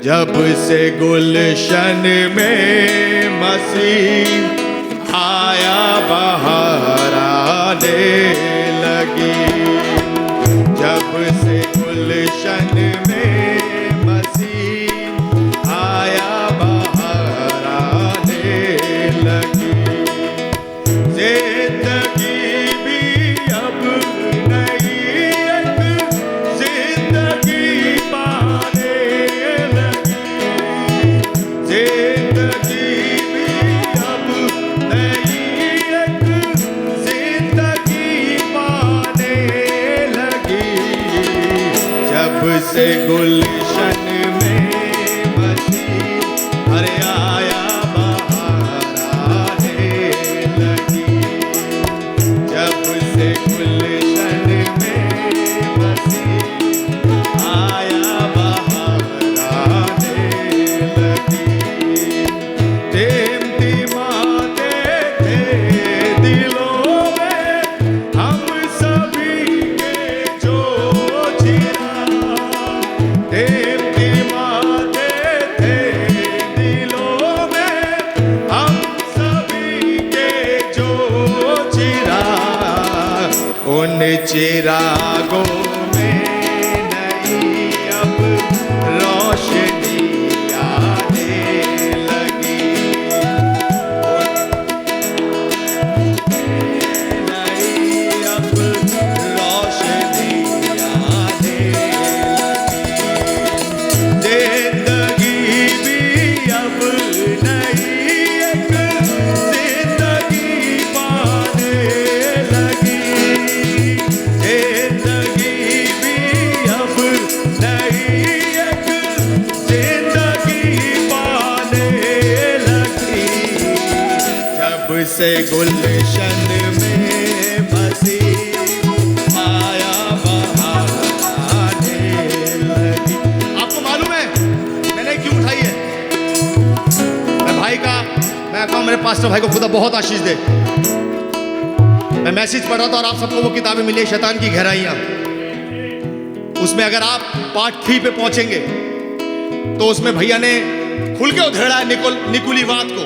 जब से गुलशन में मसीह आया बहार आने लगी। जब से गुलशन में मसीह आया बहार आने लगी। जिंदगी भी अब नई एक जिंदगी पाने लगी। जिंदगी भी अब नई एक जिंदगी पाने लगी। जब से गुलशन में मसीह अरे आया बहार आने लगी। जब से गुलशन में मसीह आया बहार आने लगी। टिमटिमाते थे दिलों में हम सभी के जो चिराग। टिमटिमाते थे दिलों में हम सभी के जो चिराग। उन चिरागों में नई अब रोशनी आने लगी। नई अब रोशनी आने लगी। जिंदगी भी अब नई एक जिंदगी पाने लगी। जिंदगी भी अब नई एक जिंदगी पाने लगी। जब से गुलशन में मसीह आया बहार आने लगी। आपको मालूम है मैंने क्यों उठाई है? मैं कहूँ मेरे पास्टर भाई को खुदा बहुत आशीष दे। मैं मैसेज पढ़ रहा था और आप सबको वो किताबें मिली, शैतान की गहराइयां। उसमें अगर आप पार्ट 3 पे पहुंचेंगे तो उसमें भैया ने खुल के उधेड़ा है निकुलीवाद को।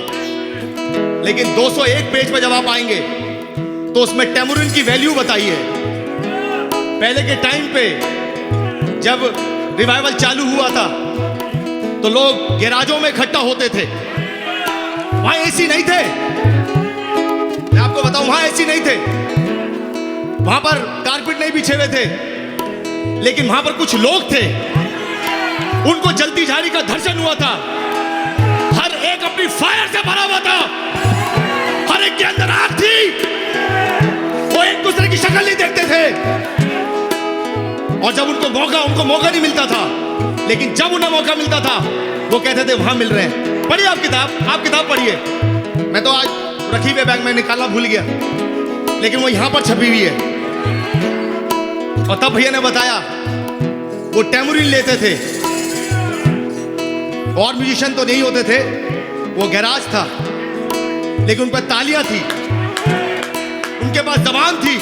लेकिन 201 पेज पे जब आप आएंगे तो उसमें टैमुरिन की वैल्यू बताई है। पहले के टाइम पे जब रिवाइवल चालू हुआ था तो लोग गैराजों में इकट्ठा होते थे। वहां एसी नहीं थे, मैं आपको बताऊं, वहां एसी नहीं थे, वहां पर कारपेट नहीं बिछे हुए थे। लेकिन वहां पर कुछ लोग थे, उनको जलती झाड़ी का दर्शन हुआ था। हर एक अपनी फायर से भरा हुआ था, हर एक के अंदर आग थी। वो एक दूसरे की शक्ल नहीं देखते थे और जब उनको मौका नहीं मिलता था। लेकिन जब उन्हें मौका मिलता था वो कहते थे वहां मिल रहे हैं। पढ़िए आप किताब पढ़िए। मैं तो आज रखी हुई बैग में निकालना भूल गया, लेकिन वो यहां पर छपी हुई है। और तब भैया ने बताया वो टैमुरिन लेते थे। और म्यूजिशियन तो नहीं होते थे, वो गैराज था, लेकिन उन पर तालियां थी, उनके पास जबान थी।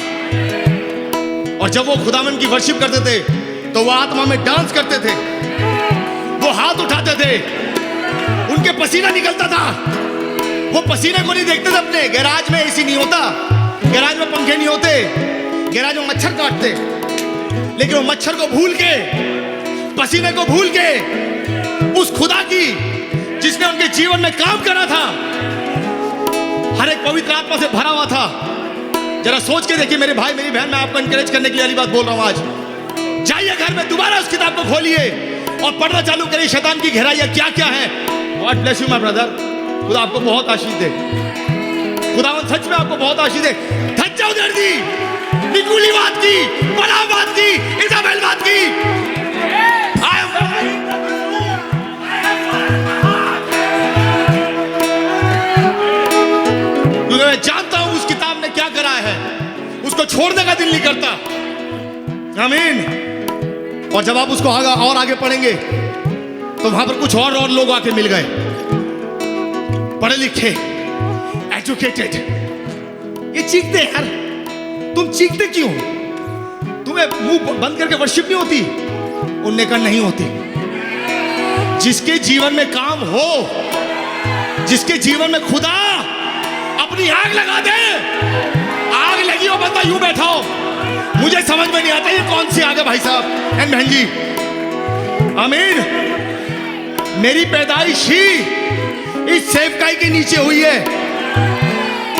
और जब वो खुदावन की वर्शिप करते थे तो वो आत्मा में डांस करते थे, वो हाथ उठाते थे, उनके पसीना निकलता था। वो पसीने को नहीं देखते थे अपने। गैराज में एसी नहीं होता, गैराज में पंखे नहीं होते, गैराज में मच्छर काटते। लेकिन वो मच्छर को भूल के, पसीने को भूल के उस खुदा की जिसने उनके जीवन में काम करा था, हर एक पवित्र आत्मा से भरा हुआ था। जरा सोच के देखिए मेरे भाई मेरी बहन, मैं आपको एनकरेज करने के लिए वाली बात बोल रहा हूं आज। जाइए घर में दोबारा उस किताब को खोलिए और पढ़ना चालू करिए शैतान की गहराइयां क्या क्या है। God bless you my brother. खुदा आपको बहुत आशीष दे। खुदावन सच में आपको बहुत आशीष दे। थक जाओ दर्दी, निकुलीवाद की, बलावाद की, इजाबेलवाद की। क्योंकि मैं जानता हूं उस किताब ने क्या करा है, उसको छोड़ने का दिल नहीं करता। आमीन। और जब आप उसको और आगे पढ़ेंगे तो वहां पर कुछ और लोग आके मिल गए, पढ़े लिखे, एजुकेटेड। ये चीखते हैं यार, तुम चीखते क्यों? तुम्हें मुंह बंद करके वर्शिप नहीं होती? उनने कहा नहीं होती। जिसके जीवन में काम हो, जिसके जीवन में खुदा अपनी आग लगा दे, आग लगी हो बंदा यूं बैठा हो, मुझे समझ में नहीं आता ये कौन सी आग है भाई साहब एंड बहन जी। आमीन। मेरी पैदाइश ही इस सेवकाई के नीचे हुई है।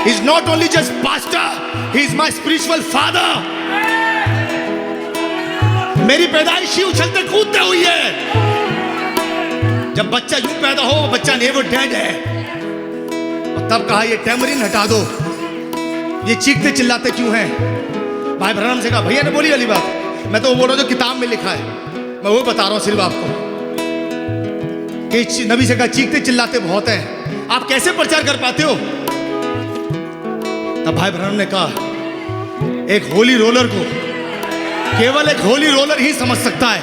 He is not only just pastor, he is my spiritual father. मेरी पैदाइश ही उछलते कूदते हुई है। जब बच्चा यूं पैदा हो, बच्चा नेवर डेड है, और तब कहा ये टैमरिन हटा दो, ये चीखते चिल्लाते क्यों हैं? भाई ब्रह्म से कहा, भैया ने बोली वाली बात, मैं तो वो बोल रहा हूं जो किताब में लिखा है, मैं वो बता रहा हूं सिर्फ आपको कि नबी से कहा चीखते चिल्लाते बहुत हैं, आप कैसे प्रचार कर पाते हो? तब भाई ब्रह्म ने कहा एक होली रोलर को केवल एक होली रोलर ही समझ सकता है,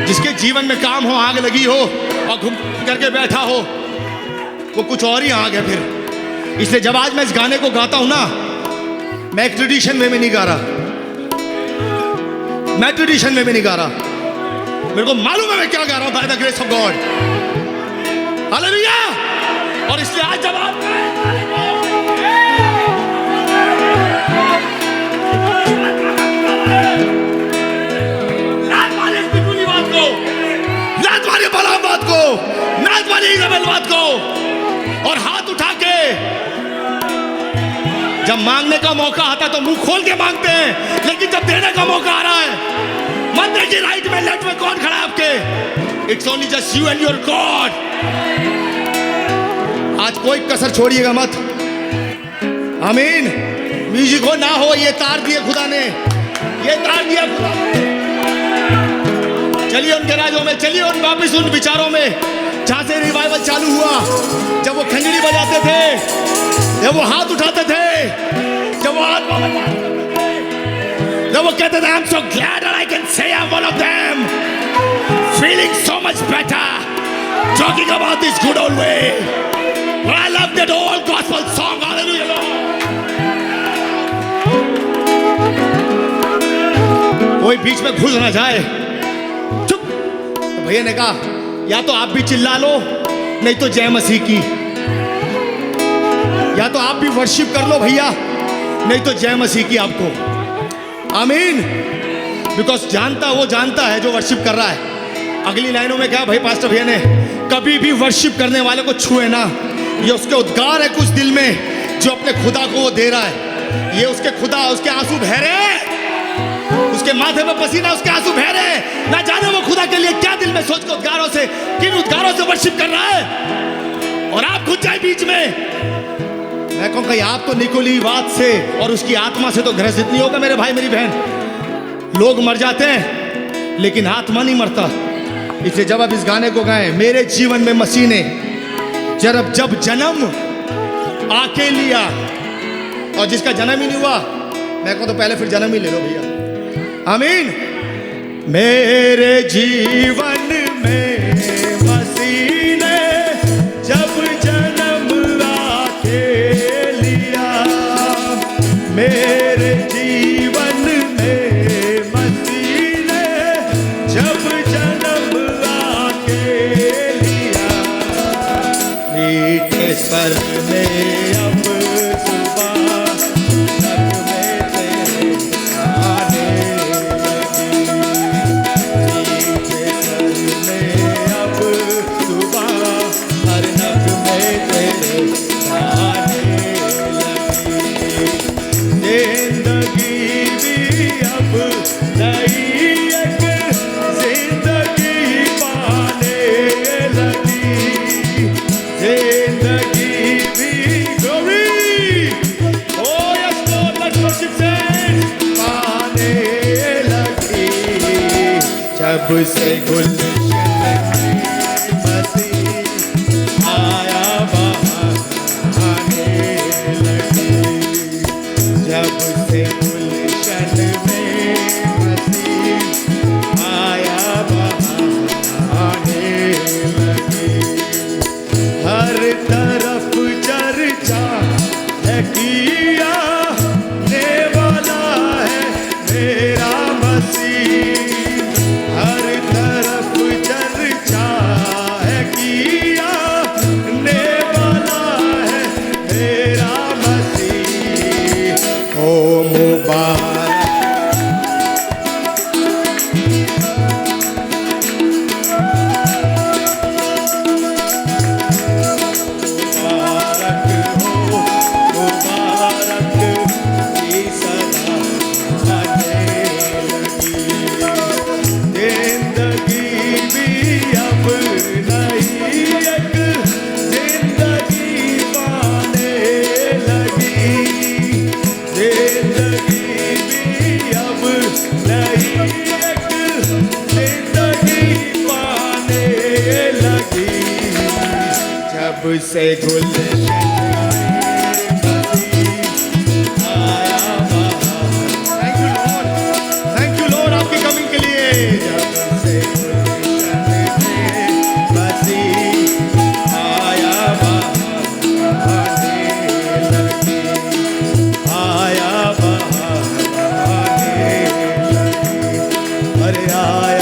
जिसके जीवन में काम हो, आग लगी हो और घूम करके बैठा हो, वो कुछ और ही आग है फिर। इसलिए जब आज मैं इस गाने को गाता हूं ना, मैं एक ट्रेडिशन में नहीं गा रहा, मैं ट्रेडिशन में नहीं गा रहा, मेरे को मालूम है मैं क्या गा रहा हूं, by the grace of God. Hallelujah. और इसलिए आज जब आप बात को, नाच वाली इज़ाबेल बात को, और हाथ उठा के जब मांगने का मौका आता है तो मुंह खोल के मांगते हैं, लेकिन जब देने का मौका आ रहा है, मंदिर की राइट में लेफ्ट में कौन खड़ा है आपके? It's only just you and your God. आज कोई कसर छोड़िएगा मत। आमीन। म्यूजिक हो ना हो, ये तार दिए खुदा ने, ये तार दिया खुदा ने। चलिए उनके राजों में, चलिए उन वापिस उन विचारों में जहां से रिवाइवल चालू हुआ, जब वो खंजरी बजाते थे, जब वो हाथ उठाते थे, जब वो हाथ जब वो कहते थे I'm so glad that I can say I'm one of them, feeling so much better, talking about this good old way. But I love that old gospel song, hallelujah Lord. कोई बीच में घुस ना जाए। भैया ने कहा या तो आप भी चिल्ला लो, नहीं तो जय मसीह की, या तो आप भी वर्शिप कर लो भैया, नहीं तो जय मसीह की आपको। आमीन। बिकॉज वो जानता है जो वर्शिप कर रहा है। अगली लाइनों में क्या भाई पास्टर भैया ने, कभी भी वर्शिप करने वाले को छुए ना, ये उसके उद्गार है कुछ दिल में जो अपने खुदा को वो दे रहा है। ये उसके खुदा, उसके आंसू बहरे, उसके माथे में पसीना, उसके आंसू बहरे, ना जाने वो खुदा के लिए क्या दिल में सोच के उद्गारों से, किन उद्गारों से वर्शिप कर रहा है। और आप खुद जाए बीच में, मैं कहूँगा आप तो निकोली बात से और उसकी आत्मा से तो ग्रसित नहीं होगा मेरे भाई मेरी बहन। लोग मर जाते हैं लेकिन आत्मा नहीं मरता। इसलिए जब आप इस गाने को गाएं, मेरे जीवन में मसीह ने जब जन्म आके लिया, और जिसका जन्म ही नहीं हुआ, मैं कहूँ तो पहले फिर जन्म ही ले लो भैया। आमीन। मेरे जीवन में मसीह ने जब जन्म आके लिया, मेरे जीवन में मसीह ने जब जन्म आके लिया, मीठे स्वर में अब जब से गुलशन में मसीह आया बहाने लगी, जब से गुलशन में मसीह आया बहाने लगी, हर तरफ चर्चा है किया ने वाला है मेरा मसीह, हर तरफ से गुलशन थैंक यू लॉर्ड आपकी कमिंग के लिए। जब से गुलशन में बसी आया बहाने लगी, आया बहाने लगी, अरे आया